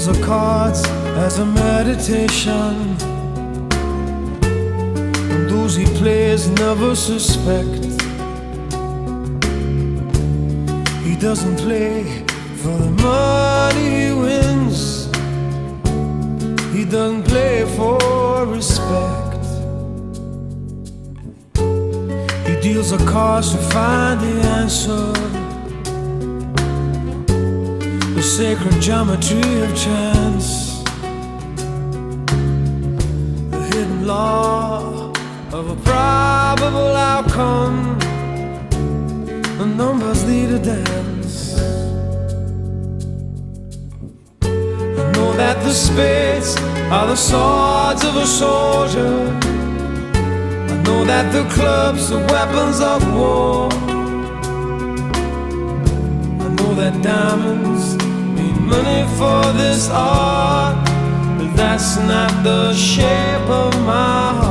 deals the cards as a meditation, and those he plays never suspect. He doesn't play for the money he wins, he doesn't play for respect. He deals the cards to find the answer, the sacred geometry of chance, the hidden law of a probable outcome. The numbers lead a dance. I know that the spades are the swords of a soldier. I know that the clubs are weapons of war. I know that diamonds mean money for this art, but that's not the shape of my heart.